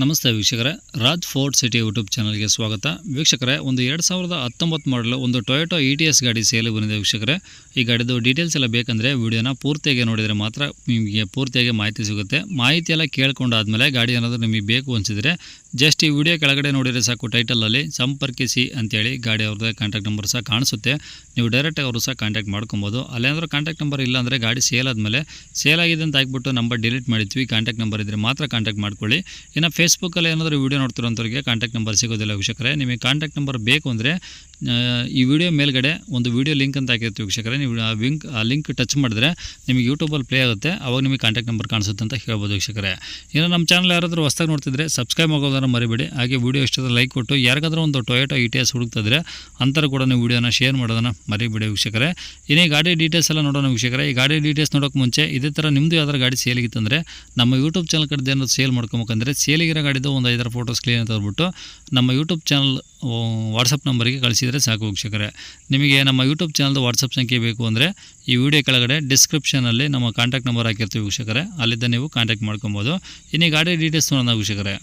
ನಮಸ್ತೆ ವೀಕ್ಷಕರೇ, Raj fort city YouTube ಚಾನಲ್ಗೆ ಸ್ವಾಗತ. ವೀಕ್ಷಕರೇ, ಒಂದು 2019 ಮಾಡಲು ಒಂದು ಟೊಯೋಟೋ ETS ಗಾಡಿ ಸೇಲ್ ಬಂದಿದೆ ವೀಕ್ಷಕರೇ. ಈ ಗಾಡಿದು ಡೀಟೇಲ್ಸ್ ಎಲ್ಲ ಬೇಕಂದರೆ ವಿಡಿಯೋನ ಪೂರ್ತಿಯಾಗಿ ನೋಡಿದರೆ ಮಾತ್ರ ನಿಮಗೆ ಪೂರ್ತಿಯಾಗಿ ಮಾಹಿತಿ ಸಿಗುತ್ತೆ. ಮಾಹಿತಿ ಎಲ್ಲ ಕೇಳ್ಕೊಂಡಾದ್ಮೇಲೆ ಗಾಡಿ ಏನಾದರೂ ನಿಮಗೆ ಬೇಕು ಅನಿಸಿದರೆ ಜಸ್ಟ್ ಈ ವಿಡಿಯೋ ಕೆಳಗಡೆ ನೋಡಿದರೆ ಸಾಕು, ಟೈಟಲಲ್ಲಿ ಸಂಪರ್ಕಿಸಿ ಅಂತೇಳಿ ಗಾಡಿ ಅವ್ರದ್ದೇ ಕಾಂಟ್ಯಾಕ್ಟ್ ನಂಬರ್ ಸಹ ಕಾಣಿಸುತ್ತೆ. ನೀವು ಡೈರೆಕ್ಟಾಗಿ ಅವರು ಸಹ ಕಾಂಟ್ಯಾಕ್ಟ್ ಮಾಡ್ಕೊಬೋದು. ಅಲ್ಲೇನಾದರೂ ಕಾಂಟ್ಯಾಕ್ಟ್ ನಂಬರ್ ಇಲ್ಲ ಅಂದರೆ ಗಾಡಿ ಸೇಲ್ ಆದಮೇಲೆ ಸೇಲ್ ಆಗಿದೆ ಅಂತ ಹಾಕ್ಬಿಟ್ಟು ನಂಬರ್ ಡಿಲೀಟ್ ಮಾಡಿದ್ವಿ. ಕಾಂಟ್ಯಾಕ್ಟ್ ನಂಬರ್ ಇದ್ದರೆ ಮಾತ್ರ ಕಾಂಟ್ಯಾಕ್ಟ್ ಮಾಡ್ಕೊಳ್ಳಿ. ಇನ್ನು ಫೇಸ್ಬುಕ್ಕಲ್ಲಿ ಏನಾದರೂ ವೀಡಿಯೋ ನೋಡ್ತಿರೋಂಥವ್ರಿಗೆ ಕಾಂಟ್ಯಾಕ್ಟ್ ನಂಬರ್ ಸಿಗೋದಿಲ್ಲ ವೀಕ್ಷಕರೇ. ನಿಮಗೆ ಕಾಂಟ್ಯಾಕ್ಟ್ ನಂಬರ್ ಬೇಕು ಅಂದರೆ ಈ ವಿಡಿಯೋ ಮೇಲ್ಗಡೆ ಒಂದು ವಿಡಿಯೋ ಲಿಂಕ್ ಅಂತ ಹಾಕಿರ್ತೀವಿ ವೀಕ್ಷಕರೇ. ನೀವು ಆ ಲಿಂಕ್ ಟಚ್ ಮಾಡಿದ್ರೆ ನಿಮಗೆ ಯೂಟ್ಯೂಬಲ್ಲಿ ಪ್ಲೇ ಆಗುತ್ತೆ, ಅವಾಗ ನಿಮಗೆ ಕಾಂಟ್ಯಾಕ್ಟ್ ನಂಬರ್ ಕಾಣಿಸುತ್ತೆ ಅಂತ ಹೇಳ್ಬೋದು ವೀಕ್ಷಕರೇ. ಇನ್ನು ನಮ್ಮ ಚಾನಲ್ ಯಾರಾದರೂ ಹೊಸದಾಗಿ ನೋಡ್ತಿದ್ರೆ ಸಬ್ಸ್ಕ್ರೈಬ್ ಆಗೋದನ್ನು ಮರಿಬೇಡಿ. ಹಾಗೆ ವಿಡಿಯೋ ಇಷ್ಟದ ಲೈಕ್ ಕೊಟ್ಟು ಯಾರಿಗಾದ್ರೂ ಒಂದು ಟೊಯೋಟೋ ETS ಹುಡುಕ್ತಿದ್ರೆ ಅಂಥವ್ರು ಕೂಡ ನೀವು ವಿಡಿಯೋನ ಶೇರ್ ಮಾಡೋದನ್ನು ಮರಿಬೇಡಿ ವೀಕ್ಷಕರೇ. ಇನ್ನೇ ಗಾಡಿ ಡೀಟೇಲ್ಸ್ ಎಲ್ಲ ನೋಡೋಣ ವೀಕ್ಷಕರೇ. ಈ ಗಾಡಿ ಡೀಟೇಲ್ಸ್ ನೋಡೋಕೆ ಮುಂಚೆ ಇದೇ ಥರ ನಿಮ್ಮದು ಯಾವ್ದಾರು ಗಾಡಿ ಸೇಲಿಗಿತ್ತಂದರೆ ನಮ್ಮ ಯೂಟ್ಯೂಬ್ ಚಾನಲ್ ಕಡೆ ಏನಾದ್ರು ಸೇಲ್ ಮಾಡ್ಕೊಬೇಕಂದ್ರೆ ಸೇಲಿಗಿರೋ ಗಾಡಿದು ಒಂದು 5 ಫೋಟೋಸ್ ಕ್ಲೀನ್ ಅಂತ ಹೇಳ್ಬಿಟ್ಟು ನಮ್ಮ ಯೂಟ್ಯೂಬ್ ಚಾನಲ್ ವಾಟ್ಸಪ್ ನಂಬರಿಗೆ ಕಳಿಸಿದರೆ ಸಾಕು ವೀಕ್ಷಕರೇ. ನಿಮಗೆ ನಮ್ಮ ಯೂಟ್ಯೂಬ್ ಚಾನಲ್ದು ವಾಟ್ಸಪ್ ಸಂಖ್ಯೆ ಬೇಕು ಅಂದರೆ ಈ ವಿಡಿಯೋ ಕೆಳಗಡೆ ಡಿಸ್ಕ್ರಿಪ್ಷನಲ್ಲಿ ನಮ್ಮ ಕಾಂಟ್ಯಾಕ್ಟ್ ನಂಬರ್ ಹಾಕಿರ್ತೀವಿ ವೀಕ್ಷಕರೇ, ಅಲ್ಲಿದ್ದ ನೀವು ಕಾಂಟ್ಯಾಕ್ಟ್ ಮಾಡ್ಕೊಬೋದು. ಇನ್ನು ಗಾಡಿ ಡೀಟೇಲ್ಸ್ ನೋಡೋಣ ವೀಕ್ಷಕರೇ.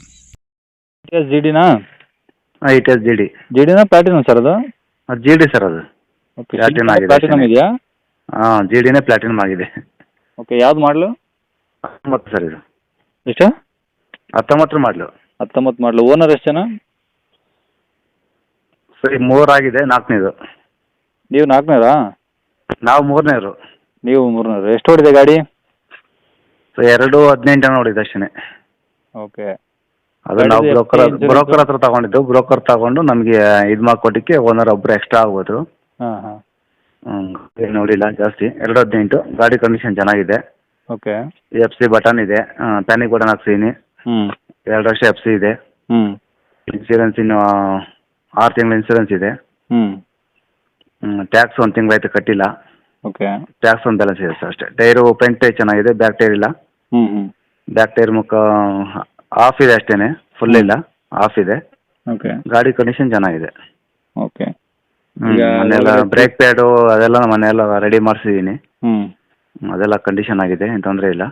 ETS GDನಾ? ಹಾಂ, ETS GDನಾ ಪ್ಲಾಟಿನಮ್ ಸರ್ ಅದು? GD ಸರ್, ಅದು ಪ್ಲಾಟಿನಮ್ ಆಗಿದೆ. ಪ್ಲಾಟಿನಮ್ ಇದೆಯಾ? ಹಾಂ, GDನೇ ಪ್ಲಾಟಿನಮ್ ಆಗಿದೆ. ಓಕೆ, ಯಾವ್ದು ಮಾಡಲು? 19 ಸರ್ ಇದು. ಎಷ್ಟು? 19 ಮಾಡಲು. 19 ಮಾಡಲು. ಓನರ್ ಎಷ್ಟು ಜನ? ಸರಿ, 3 ಆಗಿದೆ, 4ನೇದು. ನೀವು 4ನೇರಾ? ನಾವು 3ನೇರು. ನೀವು 3ನೇರು. ಎಷ್ಟು ಓಡಿದೆ ಗಾಡಿ? ಸೊ 2:18 ನೋಡಿದ್ದು ಅಷ್ಟೇ. ಓಕೆ. ಅದು ನಾವು ಬ್ರೋಕರ್ ಹತ್ರ ತಗೊಂಡಿದ್ದು. ಬ್ರೋಕರ್ ತಗೊಂಡು ನಮಗೆ ಇದು ಮಾಡಿಕೊಟ್ಟಿಕ್ಕೆ ಓನರ್ ಒಬ್ಬರು ಎಕ್ಸ್ಟ್ರಾ ಆಗ್ಬೋದು. ಹಾಂ ಹಾಂ. ಏನು ನೋಡಿಲ್ಲ ಜಾಸ್ತಿ. 2:18. ಗಾಡಿ ಕಂಡೀಷನ್ ಚೆನ್ನಾಗಿದೆ. ಓಕೆ. FC ಬಟನ್ ಇದೆ, ಪ್ಯಾನಿಕ್ ಬಟನ್ ಹಾಕ್ಸಿದ್ದೀನಿ. 2 ವರ್ಷ FC ಇದೆ. ಇನ್ಸೂರೆನ್ಸ್ ಇನ್ನು 6 ತಿಂಗಳ ಇನ್ಸೂರೆನ್ಸ್ ಇದೆ. ಟ್ಯಾಕ್ಸ್ 1 ತಿಂಗಳಾಯ್ತು ಕಟ್ಟಿಲ್ಲ. ಓಕೆ. ಟ್ಯಾಕ್ಸ್ ಒಂದು ಬ್ಯಾಲೆನ್ಸ್ ಇದೆ ಸರ್ ಅಷ್ಟೇ. ಟೈರು ಫ್ರಂಟ್ ಟೈರ್ ಚೆನ್ನಾಗಿದೆ, ಬ್ಯಾಕ್ ಟೈರ್ ಇಲ್ಲ. ಬ್ಯಾಕ್ ಟೈರ್ ಮುಖ ಆಫ್ ಇದೆ ಅಷ್ಟೇ, ಫುಲ್ ಇಲ್ಲ, ಆಫ್ ಇದೆ. ಓಕೆ. ಗಾಡಿ ಕಂಡೀಷನ್ ಚೆನ್ನಾಗಿದೆ. ಓಕೆ. ಮನೆಯೆಲ್ಲ ಬ್ರೇಕ್ ಪ್ಯಾಡು ಅದೆಲ್ಲ ಮನೆಯೆಲ್ಲ ರೆಡಿ ಮಾಡಿಸಿದ್ದೀನಿ. ಅದೆಲ್ಲ ಕಂಡೀಷನ್ ಆಗಿದೆ, ಏನು ತೊಂದರೆ ಇಲ್ಲ.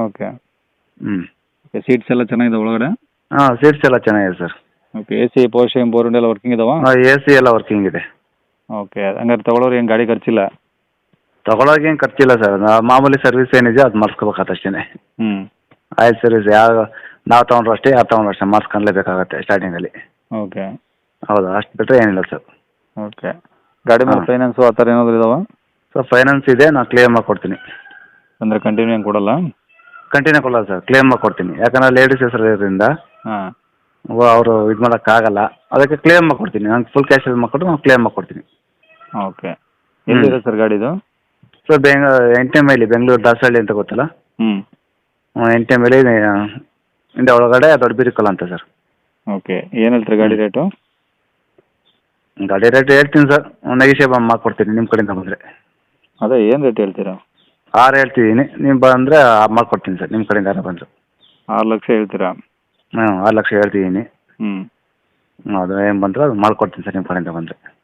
ಓಕೆ. ಸೀಟ್ಸ್ ಎಲ್ಲ ಚೆನ್ನಾಗಿದೆ ಒಳಗಡೆ? ಹಾಂ, ಸೀಟ್ಸ್ ಎಲ್ಲ ಚೆನ್ನಾಗಿದೆ sir. Okay. AC power steering board ಎಲ್ಲ ವರ್ಕಿಂಗ್ ಇದಾವ? AC ಎಲ್ಲ ವರ್ಕಿಂಗ್ ಇದೆ. ಓಕೆ. ಹಂಗಾರೆ ತಗೊಳ್ಳೋರು ಏನು ಗಾಡಿ ಖರ್ಚಿಲ್ಲ? ತಗೊಳೋಕೆ ಏನು ಖರ್ಚಿಲ್ಲ ಸರ್. ಮಾಮೂಲಿ ಸರ್ವಿಸ್ ಏನಿದೆ ಅದು ಮಾಡಿಸ್ಕೋಬೇಕಾಗತ್ತೆ ಅಷ್ಟೇ. ಆಯಿಲ್ ಸರ್ವಿಸ್ ನಾವು ತೊಗೊಂಡ್ರು ಅಷ್ಟೇ, ಯಾರು ತೊಗೊಂಡ್ರು ಅಷ್ಟೇ ಮಾಡಿಸ್ಕೊಂಡ್ಲೇಬೇಕಾಗತ್ತೆ ಸ್ಟಾರ್ಟಿಂಗಲ್ಲಿ. ಓಕೆ. ಹೌದು, ಅಷ್ಟು ಬಿಟ್ಟರೆ ಏನಿಲ್ಲ ಸರ್. ಓಕೆ. ಗಾಡಿ ಮೇಲೆ ಫೈನಾನ್ಸು ಆ ಥರ ಏನಾದರೂ ಇದಾವ? ಸರ್ ಫೈನಾನ್ಸ್ ಇದೆ, ನಾನು ಕ್ಲೇಮ್ ಮಾಡಿಕೊಡ್ತೀನಿ. ಅಂದರೆ ಕಂಟಿನ್ಯೂ ಏನು ಕೊಡಲ್ಲ? ಕಂಟಿನ್ಯೂ ಕೊಡಲ್ಲ ಸರ್, ಕ್ಲೇಮ್ ಮಾಡಿಕೊಡ್ತೀನಿ. ಯಾಕಂದರೆ ಲೇಡೀಸ್ ಹೆಸರು ಇರೋದ್ರಿಂದ ಹಾಂ, ಅವರು ಇದು ಮಾಡೋಕ್ಕಾಗಲ್ಲ. ಅದಕ್ಕೆ ಕ್ಲೇಮ್ ಮಾಡಿಕೊಡ್ತೀನಿ. ನಂಗೆ ಫುಲ್ ಕ್ಯಾಶಲ್ಲಿ ಮಾಡಿಕೊಟ್ಟು ನಾನು ಕ್ಲೇಮ್ ಮಾಡಿಕೊಡ್ತೀನಿ. ಓಕೆ. ಎಲ್ಲಿದೆ ಸರ್ ಗಾಡಿದು? ಸರ್ 8ನೇ ಮೈಲಿ, ಬೆಂಗಳೂರು ದಾಸಹಳ್ಳಿ ಅಂತ ಗೊತ್ತಲ್ಲ? 8ನೇ ಮೈಲಿ ಇಂದ ಒಳಗಡೆ ದೊಡ್ಡ ಬಿರಿಕಲ್ ಅಂತ ಸರ್. ಓಕೆ. ಏನು ಹೇಳ್ತೀರಿ ಗಾಡಿ ರೇಟು? ಗಾಡಿ ರೇಟ್ ಹೇಳ್ತೀನಿ ಸರ್, ನೆಗಿಷಿಯೇಬಲ್ ಮಾಡಿಕೊಡ್ತೀನಿ ನಿಮ್ಮ ಕಡೆಯಿಂದ ಬಂದರೆ. ಅದೇ ಏನು ರೇಟ್ ಹೇಳ್ತೀರಾ? 6 ಹೇಳ್ತಿದ್ದೀನಿ, ನೀವು ಬಂದರೆ ಮಾಡಿಕೊಡ್ತೀನಿ ಸರ್ ನಿಮ್ಮ ಕಡೆಯಿಂದ ಯಾರು ಬಂದರು. 6 ಲಕ್ಷ ಹೇಳ್ತೀರಾ? 6 ಲಕ್ಷ ಹೇಳ್ತಿದ್ದೀನಿ. ಅದು ಏನು ಬಂದರೆ ಅದು ಮಾಡಿಕೊಡ್ತೀನಿ ಸರ್ ನಿಮ್ಮ ಕಡೆಯಿಂದ ಬಂದರೆ.